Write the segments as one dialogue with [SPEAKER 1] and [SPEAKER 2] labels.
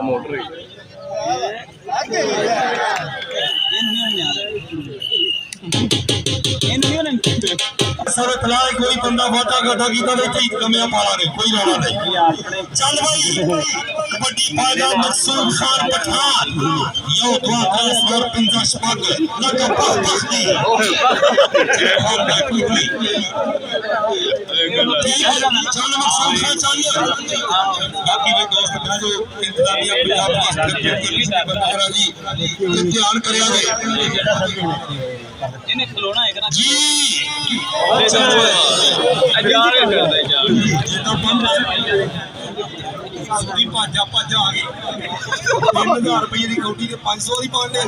[SPEAKER 1] motor
[SPEAKER 2] سارے کھلاڑی کوئی بندہ واٹا گاٹا کیتا تے ٹھیک کمیا پالا نے کوئی رولا نہیں چل بھائی کبڈی فائدہ مقصود خان پٹھان یو دعا کا سور پنجا شپاگ لگا پاکستان چل مقصود خان چل باقی میں دوست بھائی انتظامیہ پنجاب پاکستان بندہ جی امتحان کریا گے
[SPEAKER 3] انہیں کھلونا ہے
[SPEAKER 2] جی پاجا پاجا آ گئی 3000 روپے کی کوٹی کے 500 کی پانے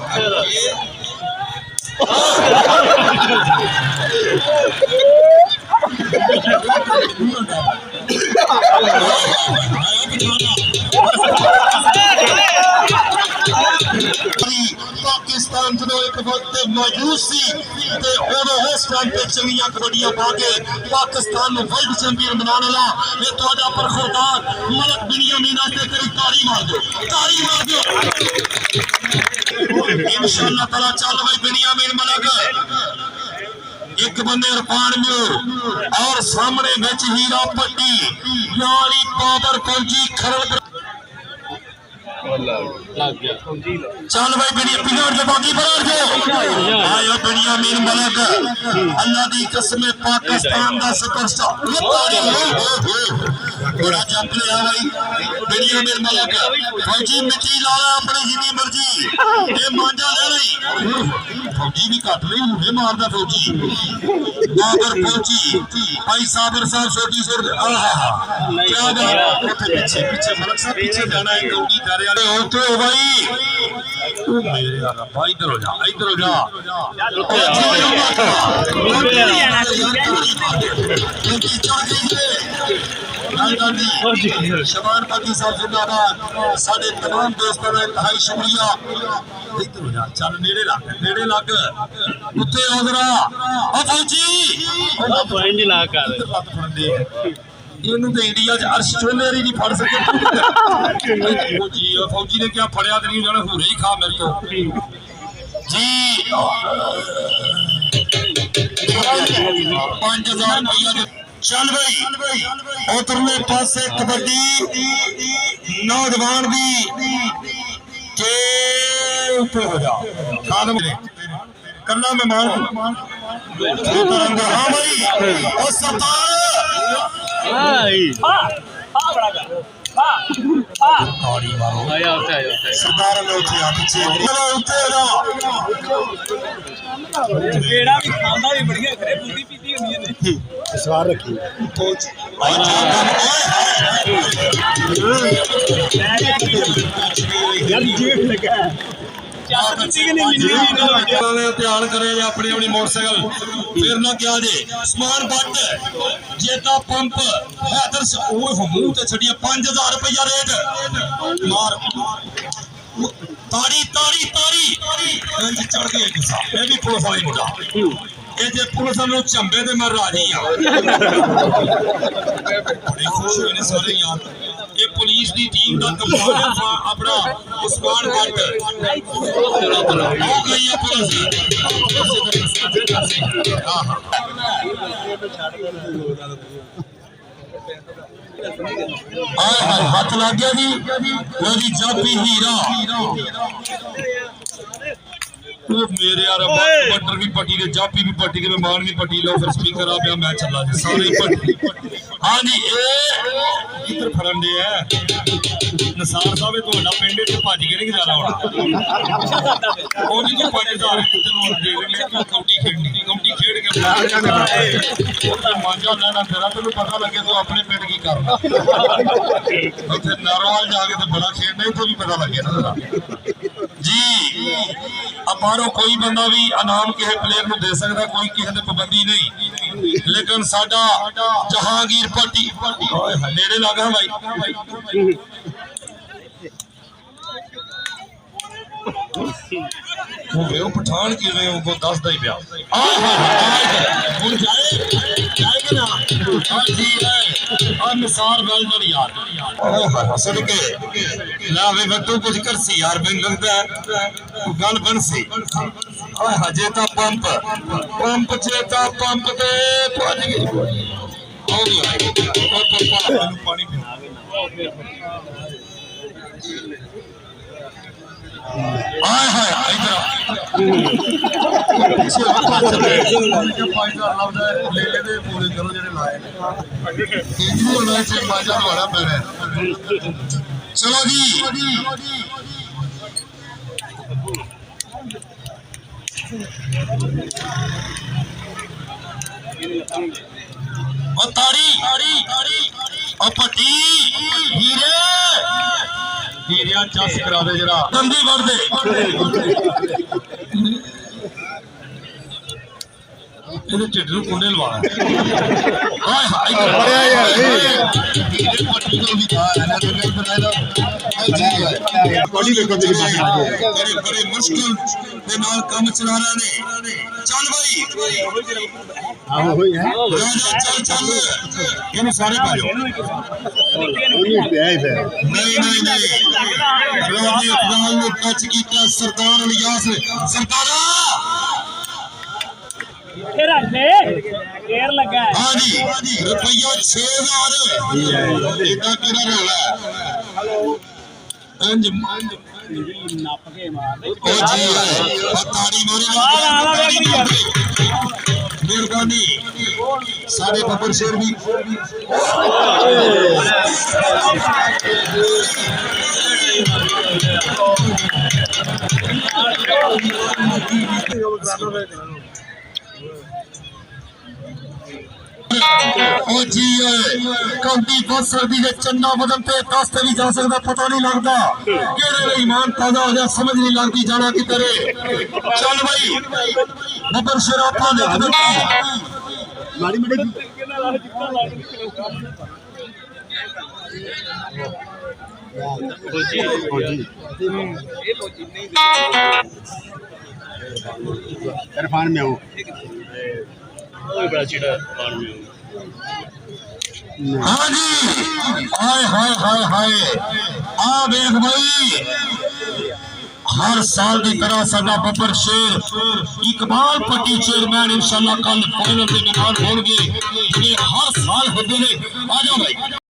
[SPEAKER 2] پاکستان جدو ایک وقت موجود سی تے اودوں اس ٹائم تے چنگیاں کبڈیاں پا کے پاکستان نو ورلڈ چیمپئن بنانے لا اے تہاڈا پرخوردار ملک بنیامین تے کری تاڑی مار دو انشاءاللہ تعالی چل بھائی بنیامین ملک ایک بندے عرفان میور اور سامنے وچ ہیرا پٹی یاری پاور کلجی کھرل چل بھائی بنیامین کے باقی برار جو آیا بنیامین ملک اللہ دی قسم پاکستان دا سپر سٹار بڑا جمپ لیا بھائی بنیامین ملک فوجی مٹی لالا اپنی جنی مرضی یہ مانجا لے رہی فوجی بھی کٹ رہی مجھے ماردا فوجی بابر فوجی بھائی صابر صاحب چھوٹی سر کیا بات پیچھے پیچھے ملک صاحب پیچھے جانا ہے کوٹی دارے ہوتے ہو بھائی میرے آقا ادھر ہو جا ادھر ہو جا شبان پاکی صاحب زندہ باد سارے تمام دوستوں کا انتہائی شکریہ ادھر ہو جا چل نیڑے لگ اتنے ہو ذرا فوجی انڈیا عرش چولے نہیں پڑ سکے فوجی نے کیا پڑیا تو نہیں انہوں نے ہورے ہی کھا میرے کو جی 5000 روپیہ چل بھائی اترلے پاسے کبڈی نوجوان بھی ہو جا کرنا میں مان ہاں بھائی اور سرکار سردار میں اٹھے پیچھے سوار رکھی دھیان کرے اپنی اپنی موٹر سائیکل پھر نہ کیا جے سمان بٹ جیتا پمپ حیدر منہ تے چھڑیا 5000 روپیہ ریٹ مار تاڑی تاڑی تاڑی چڑھ گئے یہ بھی پولیس والی مجھا یہ جے پولیس والوں چمبے تے میں راجی ہاں بڑے خوش ہوئے نے سارے یار یہ پولیس دی ٹیم دا کمال اپنا عثمان بٹ ہو گئی ہے پولیس ہاتھ لگ گیا جی میری جاپی ہیرا میرے یار بٹر بھی پٹی دے جاپی بھی پٹی دے مہمان بھی پٹی لو پھر سپیکر آ پیا میں چلا جی سارے پٹی ہاں جی ادھر پھڑن دے ہے نثار صاحب تو بڑا پنڈ تے بھج کے نہیں جانا ہونا او جی تو 5000 تینوں دے دے کوٹی کھیڈنی کوٹی کھیڈ کے مانجا لینا تیرا تینوں پتہ لگے تو اپنے پنڈ کی کرنا اوتھے ناروال جا کے تے بڑا کھیڈنا تو بھی پتہ لگے نا جی اب باروں کوئی بندہ بھی انعام کسی پلیئر نو دے سکتا کوئی کسی نے پابندی نہیں لیکن ساڈا جہانگیر پٹی نیڑے لگا بھائی ہوئے وہ پٹھان کی ہوئے وہ دس دا ہی پیا جائے گا نا نثار گل بڑی یار صدقے لاوے وقتوں کچھ کر سی یار میں لگتا ہے گل بن سی جیتا پمپ پمپ جیتا پمپ دے پہنچ گئی پانی پینا آئے ہائے ادھر چلو جی تاری پٹی ہیرے ہیریا چس کرا دے جڑا بندی وڑ دے ਇਹਦੇ ਢਿੱਡ ਨੂੰ ਕੁੰਡੇ ਲਵਾਣਾ ਹਾਏ ਹਾਏ ਪੱਟੀ ਤੋਂ ਵੀ ਖਾ ਲੈਣਾ ਤੇ ਨਹੀਂ ਬਣਾਇਆ ਬੜੀ ਵੇਖੋ ਤੇ ਬੜੇ ਮੁਸ਼ਕਿਲ ਦੇ ਨਾਲ ਕੰਮ ਚਲਾਣਾ ਨੇ ਚੱਲ ਬਾਈ ਆਹੋ ਹੋਈ ਹੈ ਚੱਲ ਚੱਲ ਇਹਨੂੰ ਸਾਰੇ ਪਾਜੋ ਨਹੀਂ ਪਿਆ ਹੀ ਫਿਰ ਨਹੀਂ ਰਾਜੀ ਅਫਗਾਨ ਨੂੰ ਟੱਚ ਕੀਤਾ ਸਰਦਾਰ ਇਲਿਆਸ ਸਰਦਾਰਾ ढेर लगा है हाँ जी रुपया 6000 इतना किरा रोला अंज नप के मार ओ जी ताड़ी मारे मेहरबानी सारे बब्बर शेर भी کبڈی بہت سردی کے چنڈا بدن پہ کاستے بھی جا سکتا پتہ نہیں لگتا کیڑے ایمان تازہ ہو جائے سمجھ نہیں لگتی جانا کی طرح چل بھائی ببر شراپا نے عرفان میں ہوں ہاں جی ہائے ہائے ہائے ہائے آ دیکھ بھائی ہر سال کی طرح ساڈا ببر شیر اقبال پٹی چیئرمین انشاءاللہ کل فائنل کے مہمان ہون گے یہ ہر سال ہوتے ہیں آ جاؤ بھائی